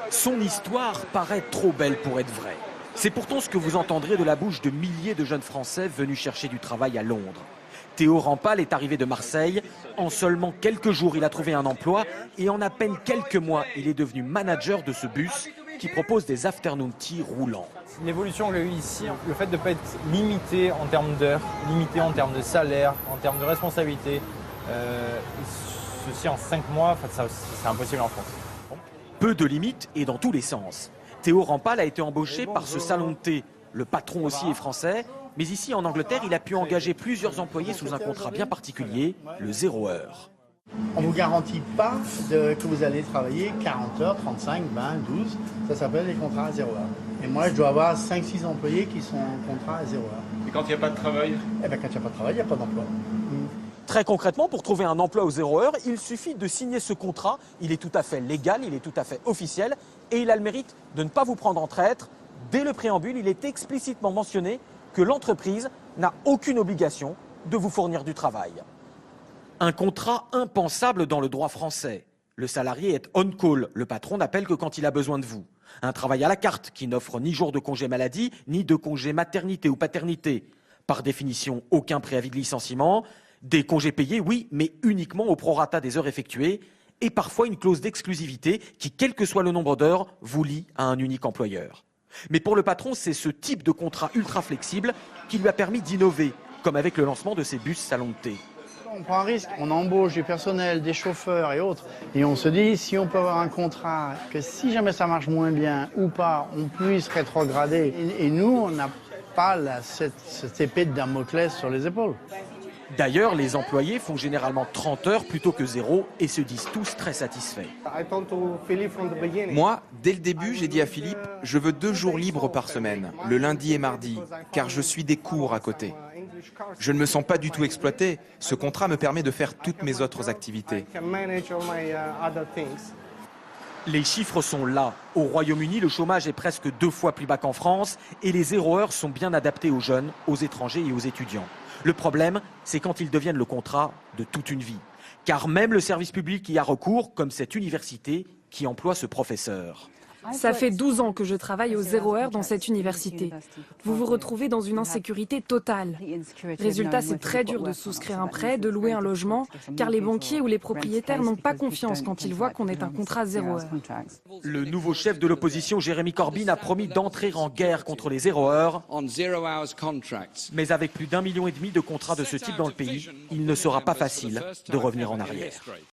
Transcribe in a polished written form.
Son histoire paraît trop belle pour être vraie. C'est pourtant ce que vous entendrez de la bouche de milliers de jeunes Français venus chercher du travail à Londres. Théo Rampal est arrivé de Marseille. En seulement quelques jours, il a trouvé un emploi et en à peine quelques mois, il est devenu manager de ce bus qui propose des afternoon tea roulants. L'évolution que j'ai eue ici, le fait de ne pas être limité en termes d'heures, limité en termes de salaire, en termes de responsabilité, ceci en 5 mois, c'est impossible en France. Peu de limites et dans tous les sens. Théo Rampal a été embauché par ce salon de thé. Le patron aussi est français, mais ici en Angleterre, il a pu engager plusieurs employés sous un contrat bien particulier, le 0 heure. On ne vous garantit pas que vous allez travailler 40 heures, 35, 20, 12. Ça s'appelle les contrats à 0 heure. Et moi, je dois avoir 5-6 employés qui sont en contrat à 0 heure. Et quand il n'y a pas de travail? Eh bien, quand il n'y a pas de travail, il n'y a pas d'emploi. Très concrètement, pour trouver un emploi au 0 heure, il suffit de signer ce contrat. Il est tout à fait légal, il est tout à fait officiel et il a le mérite de ne pas vous prendre en traître. Dès le préambule, il est explicitement mentionné que l'entreprise n'a aucune obligation de vous fournir du travail. Un contrat impensable dans le droit français. Le salarié est on-call, le patron n'appelle que quand il a besoin de vous. Un travail à la carte qui n'offre ni jour de congé maladie, ni de congé maternité ou paternité. Par définition, aucun préavis de licenciement. Des congés payés, oui, mais uniquement au prorata des heures effectuées. Et parfois une clause d'exclusivité qui, quel que soit le nombre d'heures, vous lie à un unique employeur. Mais pour le patron, c'est ce type de contrat ultra flexible qui lui a permis d'innover, comme avec le lancement de ces bus salon de thé. On prend un risque, on embauche du personnel, des chauffeurs et autres. Et on se dit, si on peut avoir un contrat, que si jamais ça marche moins bien ou pas, on puisse rétrograder. Et nous, on n'a pas cette épée de Damoclès sur les épaules. D'ailleurs, les employés font généralement 30 heures plutôt que 0 et se disent tous très satisfaits. Moi, dès le début, j'ai dit à Philippe, je veux 2 jours libres par semaine, le lundi et mardi, car je suis des cours à côté. Je ne me sens pas du tout exploité. Ce contrat me permet de faire toutes mes autres activités. Les chiffres sont là. Au Royaume-Uni, le chômage est presque 2 fois plus bas qu'en France et les 0 heures sont bien adaptés aux jeunes, aux étrangers et aux étudiants. Le problème, c'est quand ils deviennent le contrat de toute une vie. Car même le service public y a recours, comme cette université qui emploie ce professeur. Ça fait 12 ans que je travaille au 0 heure dans cette université. Vous vous retrouvez dans une insécurité totale. Résultat, c'est très dur de souscrire un prêt, de louer un logement, car les banquiers ou les propriétaires n'ont pas confiance quand ils voient qu'on est un contrat 0 heure. Le nouveau chef de l'opposition, Jeremy Corbyn, a promis d'entrer en guerre contre les 0 heures. Mais avec plus d'1,5 million de contrats de ce type dans le pays, il ne sera pas facile de revenir en arrière.